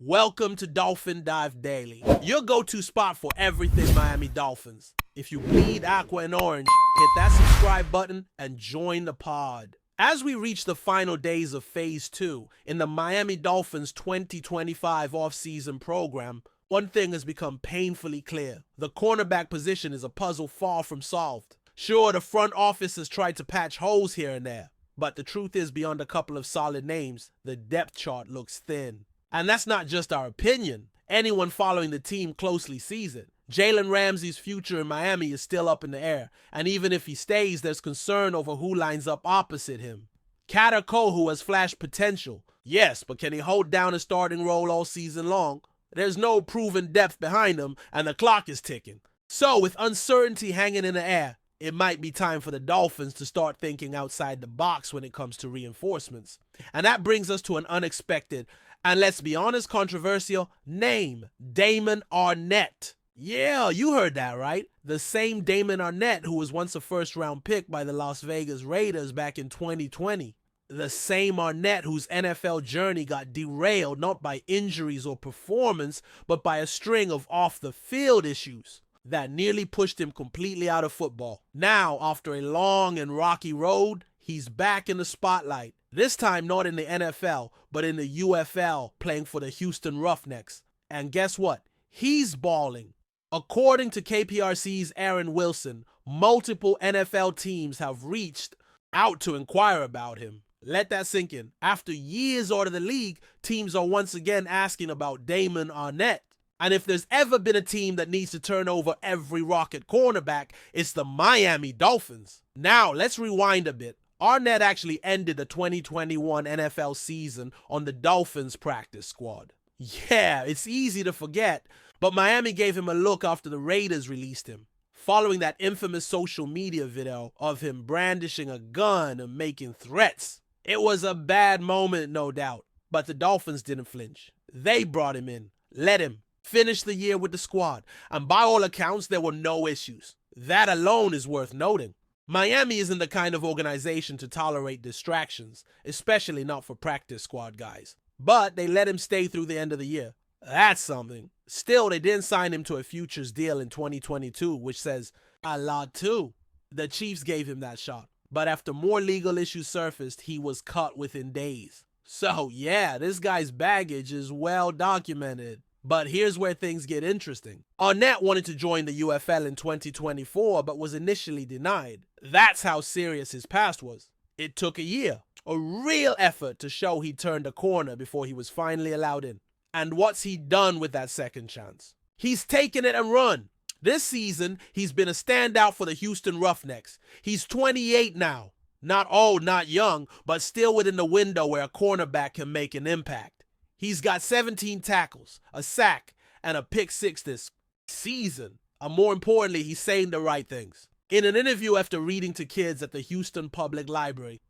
Welcome to Dolphin Dive Daily, your go-to spot for everything Miami Dolphins. If you bleed aqua and orange, hit that subscribe button and join the pod. As we reach the final days of Phase 2 in the Miami Dolphins 2025 offseason program, one thing has become painfully clear. The cornerback position is a puzzle far from solved. Sure, the front office has tried to patch holes here and there, but the truth is, beyond a couple of solid names, the depth chart looks thin. And that's not just our opinion. Anyone following the team closely sees it. Jalen Ramsey's future in Miami is still up in the air, and even if he stays, there's concern over who lines up opposite him. Kader Kohou has flashed potential, yes, but can he hold down a starting role all season long? There's no proven depth behind him, and the clock is ticking. So, with uncertainty hanging in the air, it might be time for the Dolphins to start thinking outside the box when it comes to reinforcements. And that brings us to an unexpected, and let's be honest, controversial name: Damon Arnette. Yeah, you heard that right. The same Damon Arnette who was once a first-round pick by the Las Vegas Raiders back in 2020. The same Arnette whose NFL journey got derailed not by injuries or performance, but by a string of off-the-field issues that nearly pushed him completely out of football. Now, after a long and rocky road, he's back in the spotlight. This time not in the NFL, but in the UFL, playing for the Houston Roughnecks. And guess what? He's balling. According to KPRC's Aaron Wilson, multiple NFL teams have reached out to inquire about him. Let that sink in. After years out of the league, teams are once again asking about Damon Arnette. And if there's ever been a team that needs to turn over every rock at cornerback, it's the Miami Dolphins. Now, let's rewind a bit. Arnette actually ended the 2021 NFL season on the Dolphins practice squad. Yeah, it's easy to forget, but Miami gave him a look after the Raiders released him, following that infamous social media video of him brandishing a gun and making threats. It was a bad moment, no doubt, but the Dolphins didn't flinch. They brought him in, let him finish the year with the squad, and by all accounts, there were no issues. That alone is worth noting. Miami isn't the kind of organization to tolerate distractions, especially not for practice squad guys. But they let him stay through the end of the year. That's something. Still, they didn't sign him to a futures deal in 2022, which says a lot too. The Chiefs gave him that shot. But after more legal issues surfaced, he was cut within days. So yeah, this guy's baggage is well documented. But here's where things get interesting. Arnette wanted to join the UFL in 2024, but was initially denied. That's how serious his past was. It took a year, a real effort to show he turned a corner before he was finally allowed in. And what's he done with that second chance? He's taken it and run. This season, he's been a standout for the Houston Roughnecks. He's 28 now. Not old, not young, but still within the window where a cornerback can make an impact. He's got 17 tackles, a sack, and a pick six this season. And more importantly, he's saying the right things. In an interview after reading to kids at the Houston Public Library,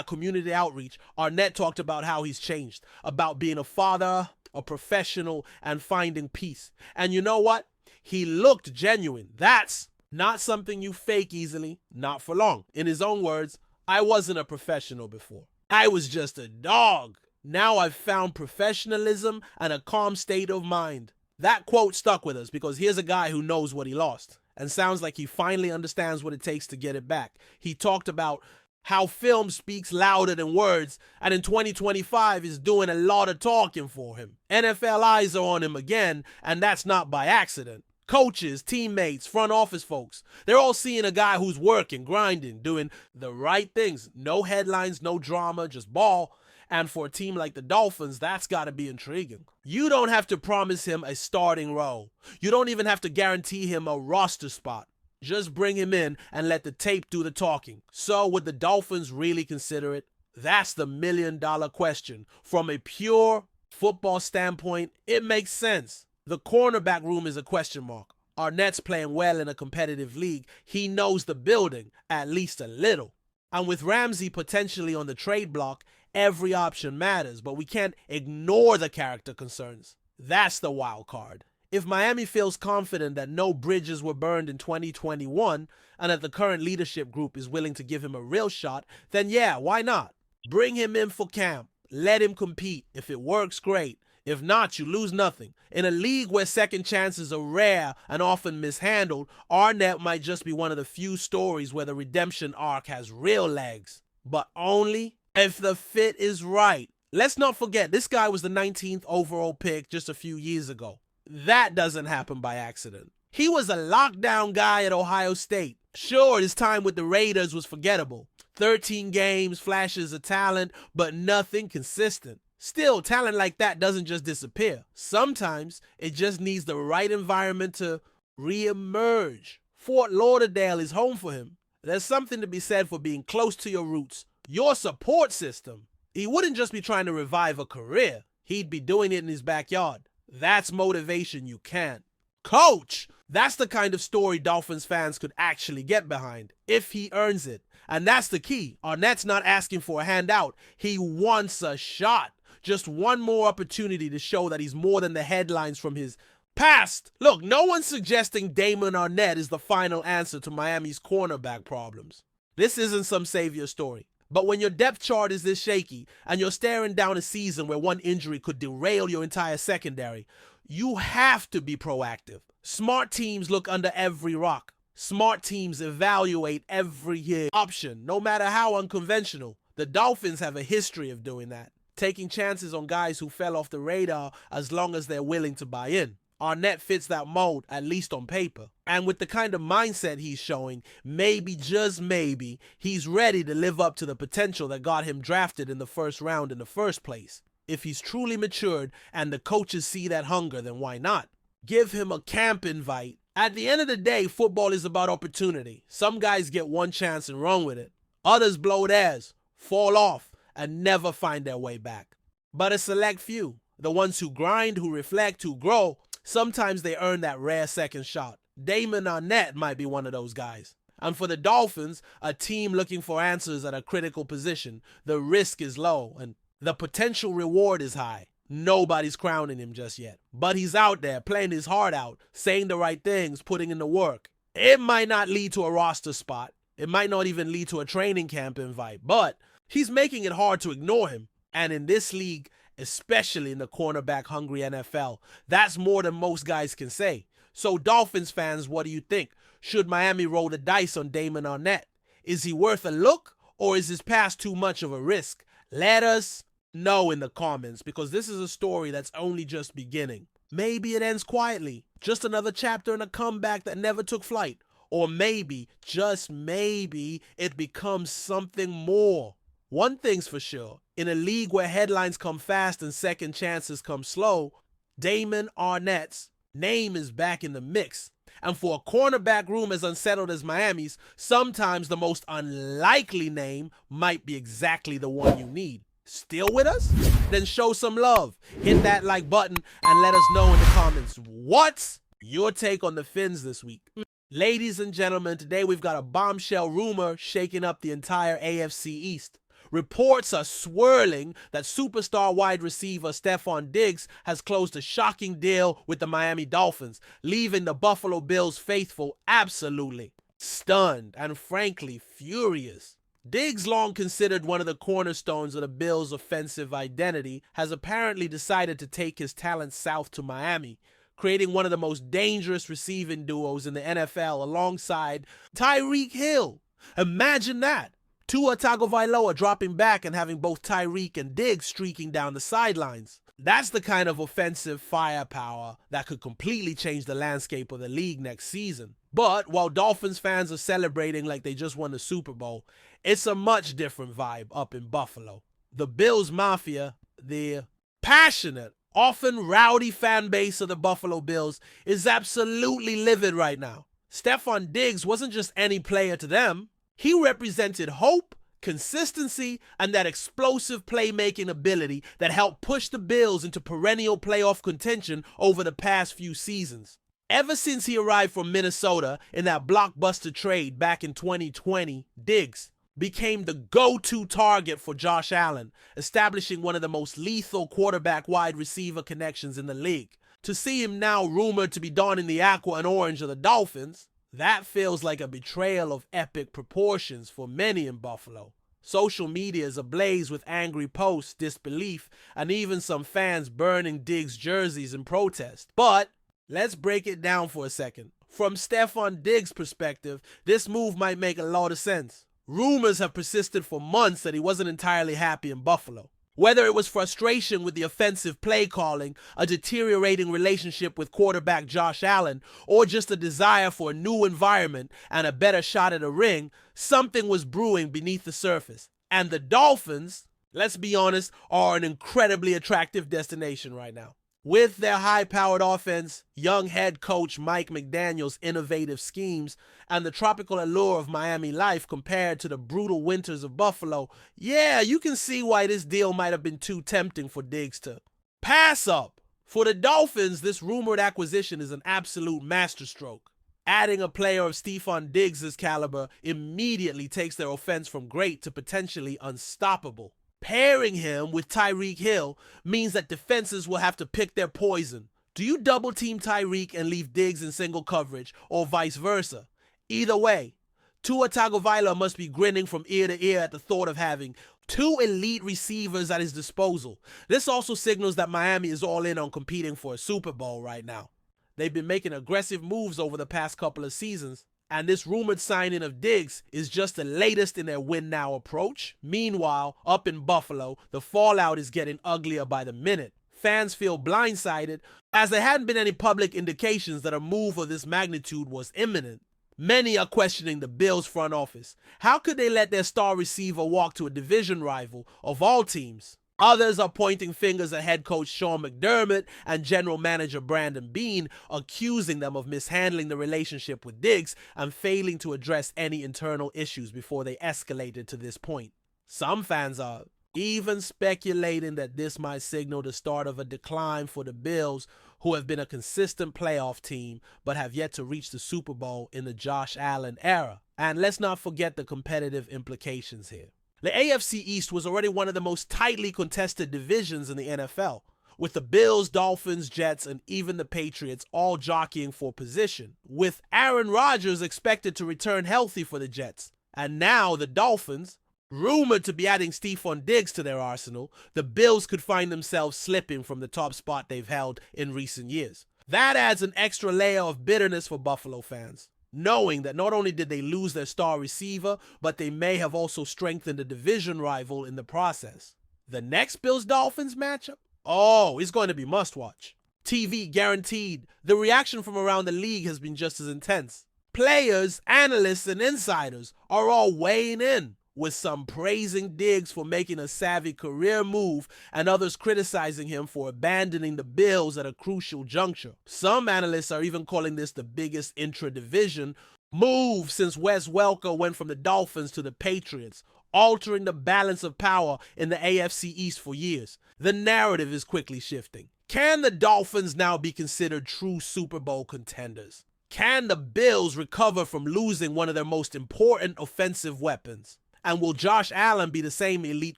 community outreach, Arnette talked about how he's changed, about being a father, a professional, and finding peace. And you know what? He looked genuine. That's not something you fake easily, not for long. In his own words, I wasn't a professional before. I was just a dog. Now I've found professionalism and a calm state of mind. That quote stuck with us because here's a guy who knows what he lost and sounds like he finally understands what it takes to get it back. He talked about how film speaks louder than words, and in 2025 is doing a lot of talking for him. NFL eyes are on him again, and that's not by accident. Coaches, teammates, front office folks, they're all seeing a guy who's working, grinding, doing the right things. No headlines, no drama, just ball. And for a team like the Dolphins, that's got to be intriguing. You don't have to promise him a starting role. You don't even have to guarantee him a roster spot. Just bring him in and let the tape do the talking. So would the Dolphins really consider it? That's the million-dollar question. From a pure football standpoint, it makes sense. The cornerback room is a question mark. Arnette's playing well in a competitive league. He knows the building, at least a little. And with Ramsey potentially on the trade block, every option matters, but we can't ignore the character concerns. That's the wild card. If Miami feels confident that no bridges were burned in 2021 and that the current leadership group is willing to give him a real shot, then yeah, why not? Bring him in for camp. Let him compete. If it works, great. If not, you lose nothing. In a league where second chances are rare and often mishandled, Arnett might just be one of the few stories where the redemption arc has real legs. But only if the fit is right. Let's not forget, this guy was the 19th overall pick just a few years ago. That doesn't happen by accident. He was a lockdown guy at Ohio State. Sure, his time with the Raiders was forgettable. 13 games, flashes of talent, but nothing consistent. Still, talent like that doesn't just disappear. Sometimes it just needs the right environment to re-emerge. Fort Lauderdale is home for him. There's something to be said for being close to your roots, your support system. He wouldn't just be trying to revive a career. He'd be doing it in his backyard. That's motivation you can't. Coach! That's the kind of story Dolphins fans could actually get behind, if he earns it. And that's the key. Arnett's not asking for a handout. He wants a shot. Just one more opportunity to show that he's more than the headlines from his past. Look, no one's suggesting Damon Arnett is the final answer to Miami's cornerback problems. This isn't some savior story. But when your depth chart is this shaky and you're staring down a season where one injury could derail your entire secondary, you have to be proactive. Smart teams look under every rock. Smart teams evaluate every option, no matter how unconventional. The Dolphins have a history of doing that, taking chances on guys who fell off the radar as long as they're willing to buy in. Arnett fits that mold, at least on paper. And with the kind of mindset he's showing, maybe, just maybe, he's ready to live up to the potential that got him drafted in the first round in the first place. If he's truly matured and the coaches see that hunger, then why not? Give him a camp invite. At the end of the day, football is about opportunity. Some guys get one chance and run with it. Others blow theirs, fall off, and never find their way back. But a select few, the ones who grind, who reflect, who grow, sometimes they earn that rare second shot. Damon Arnett might be one of those guys. And for the Dolphins, a team looking for answers at a critical position, the risk is low and the potential reward is high. Nobody's crowning him just yet. But he's out there playing his heart out, saying the right things, putting in the work. It might not lead to a roster spot. It might not even lead to a training camp invite. But he's making it hard to ignore him. And in this league, especially in the cornerback-hungry NFL, that's more than most guys can say. So Dolphins fans, what do you think? Should Miami roll the dice on Damon Arnett? Is he worth a look, or is his past too much of a risk? Let us know in the comments, because this is a story that's only just beginning. Maybe it ends quietly, just another chapter in a comeback that never took flight. Or maybe, just maybe, it becomes something more. One thing's for sure, in a league where headlines come fast and second chances come slow, Damon Arnett's name is back in the mix. And for a cornerback room as unsettled as Miami's, sometimes the most unlikely name might be exactly the one you need. Still with us? Then show some love. Hit that like button and let us know in the comments what's your take on the Fins this week. Ladies and gentlemen, today we've got a bombshell rumor shaking up the entire AFC East. Reports are swirling that superstar wide receiver Stefon Diggs has closed a shocking deal with the Miami Dolphins, leaving the Buffalo Bills faithful absolutely stunned and frankly furious. Diggs, long considered one of the cornerstones of the Bills' offensive identity, has apparently decided to take his talent south to Miami, creating one of the most dangerous receiving duos in the NFL alongside Tyreek Hill. Imagine that! Tua Tagovailoa dropping back and having both Tyreek and Diggs streaking down the sidelines. That's the kind of offensive firepower that could completely change the landscape of the league next season. But while Dolphins fans are celebrating like they just won the Super Bowl, it's a much different vibe up in Buffalo. The Bills Mafia, the passionate, often rowdy fan base of the Buffalo Bills, is absolutely livid right now. Stefon Diggs wasn't just any player to them. He represented hope, consistency, and that explosive playmaking ability that helped push the Bills into perennial playoff contention over the past few seasons. Ever since he arrived from Minnesota in that blockbuster trade back in 2020, Diggs became the go-to target for Josh Allen, establishing one of the most lethal quarterback-wide receiver connections in the league. To see him now rumored to be donning the aqua and orange of the Dolphins, that feels like a betrayal of epic proportions for many in Buffalo. Social media is ablaze with angry posts, disbelief, and even some fans burning Diggs jerseys in protest. But let's break it down for a second. From Stefon Diggs' perspective, this move might make a lot of sense. Rumors have persisted for months that he wasn't entirely happy in Buffalo. Whether it was frustration with the offensive play calling, a deteriorating relationship with quarterback Josh Allen, or just a desire for a new environment and a better shot at a ring, something was brewing beneath the surface. And the Dolphins, let's be honest, are an incredibly attractive destination right now. With their high-powered offense, young head coach Mike McDaniel's innovative schemes, and the tropical allure of Miami life compared to the brutal winters of Buffalo, yeah, you can see why this deal might have been too tempting for Diggs to pass up. For the Dolphins, this rumored acquisition is an absolute masterstroke. Adding a player of Stefon Diggs' caliber immediately takes their offense from great to potentially unstoppable. Pairing him with Tyreek Hill means that defenses will have to pick their poison. Do you double team Tyreek and leave Diggs in single coverage, or vice versa? Either way, Tua Tagovailoa must be grinning from ear to ear at the thought of having two elite receivers at his disposal. This also signals that Miami is all in on competing for a Super Bowl right now. They've been making aggressive moves over the past couple of seasons, and this rumored signing of Diggs is just the latest in their win-now approach. Meanwhile, up in Buffalo, the fallout is getting uglier by the minute. Fans feel blindsided as there hadn't been any public indications that a move of this magnitude was imminent. Many are questioning the Bills' front office. How could they let their star receiver walk to a division rival of all teams? Others are pointing fingers at head coach Sean McDermott and general manager Brandon Beane, accusing them of mishandling the relationship with Diggs and failing to address any internal issues before they escalated to this point. Some fans are even speculating that this might signal the start of a decline for the Bills, who have been a consistent playoff team but have yet to reach the Super Bowl in the Josh Allen era. And let's not forget the competitive implications here. The AFC East was already one of the most tightly contested divisions in the NFL, with the Bills, Dolphins, Jets, and even the Patriots all jockeying for position, with Aaron Rodgers expected to return healthy for the Jets. And now the Dolphins, rumored to be adding Stefon Diggs to their arsenal, the Bills could find themselves slipping from the top spot they've held in recent years. That adds an extra layer of bitterness for Buffalo fans, knowing that not only did they lose their star receiver, but they may have also strengthened a division rival in the process. The next Bills-Dolphins matchup? Oh, it's going to be must-watch. TV guaranteed. The reaction from around the league has been just as intense. Players, analysts, and insiders are all weighing in, with some praising Diggs for making a savvy career move and others criticizing him for abandoning the Bills at a crucial juncture. Some analysts are even calling this the biggest intra-division move since Wes Welker went from the Dolphins to the Patriots, altering the balance of power in the AFC East for years. The narrative is quickly shifting. Can the Dolphins now be considered true Super Bowl contenders? Can the Bills recover from losing one of their most important offensive weapons? And will Josh Allen be the same elite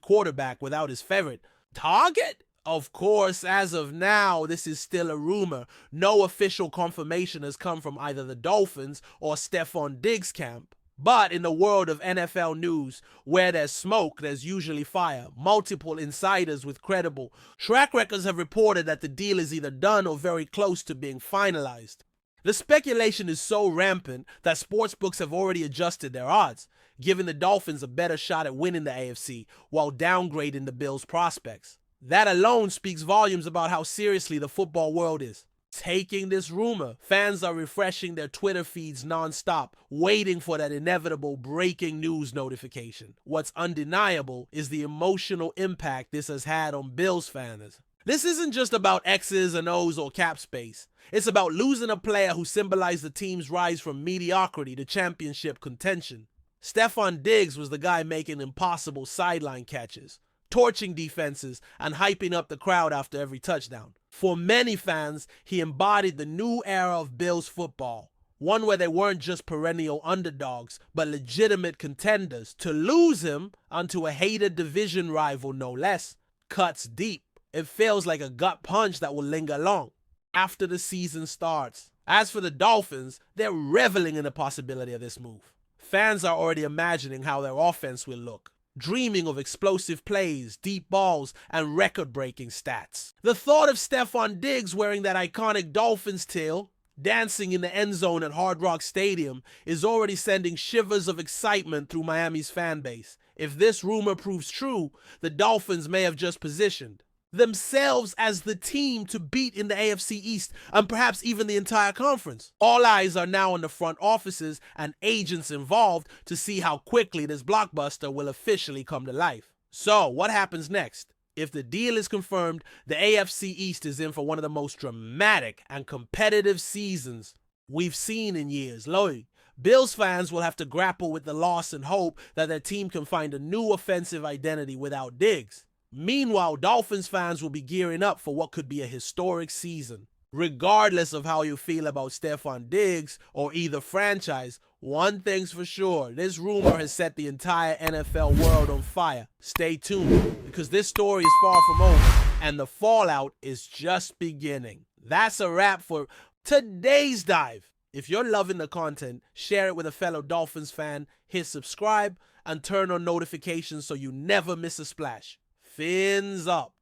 quarterback without his favorite target? Of course, as of now, this is still a rumor. No official confirmation has come from either the Dolphins or Stefon Diggs' camp. But in the world of NFL news, where there's smoke, there's usually fire. Multiple insiders with credible track records have reported that the deal is either done or very close to being finalized. The speculation is so rampant that sportsbooks have already adjusted their odds, giving the Dolphins a better shot at winning the AFC while downgrading the Bills' prospects. That alone speaks volumes about how seriously the football world is taking this rumor. Fans are refreshing their Twitter feeds nonstop, waiting for that inevitable breaking news notification. What's undeniable is the emotional impact this has had on Bills fans. This isn't just about X's and O's or cap space. It's about losing a player who symbolized the team's rise from mediocrity to championship contention. Stefon Diggs was the guy making impossible sideline catches, torching defenses, and hyping up the crowd after every touchdown. For many fans, he embodied the new era of Bills football, one where they weren't just perennial underdogs, but legitimate contenders. To lose him onto a hated division rival, no less, cuts deep. It feels like a gut punch that will linger long after the season starts. As for the Dolphins, they're reveling in the possibility of this move. Fans are already imagining how their offense will look. dreaming of explosive plays, deep balls, and record-breaking stats. The thought of Stefon Diggs wearing that iconic Dolphins tail, dancing in the end zone at Hard Rock Stadium, is already sending shivers of excitement through Miami's fan base. If this rumor proves true, the Dolphins may have just positioned themselves as the team to beat in the AFC East and perhaps even the entire conference. All eyes are now on the front offices and agents involved to see how quickly this blockbuster will officially come to life. So, what happens next? If the deal is confirmed, the AFC East is in for one of the most dramatic and competitive seasons we've seen in years. Lloyd, Bills fans will have to grapple with the loss and hope that their team can find a new offensive identity without Diggs. Meanwhile, Dolphins fans will be gearing up for what could be a historic season. Regardless of how you feel about Stefon Diggs or either franchise, one thing's for sure, this rumor has set the entire NFL world on fire. Stay tuned, because this story is far from over, and the fallout is just beginning. That's a wrap for today's dive. If you're loving the content, share it with a fellow Dolphins fan, hit subscribe, and turn on notifications so you never miss a splash. Fins up.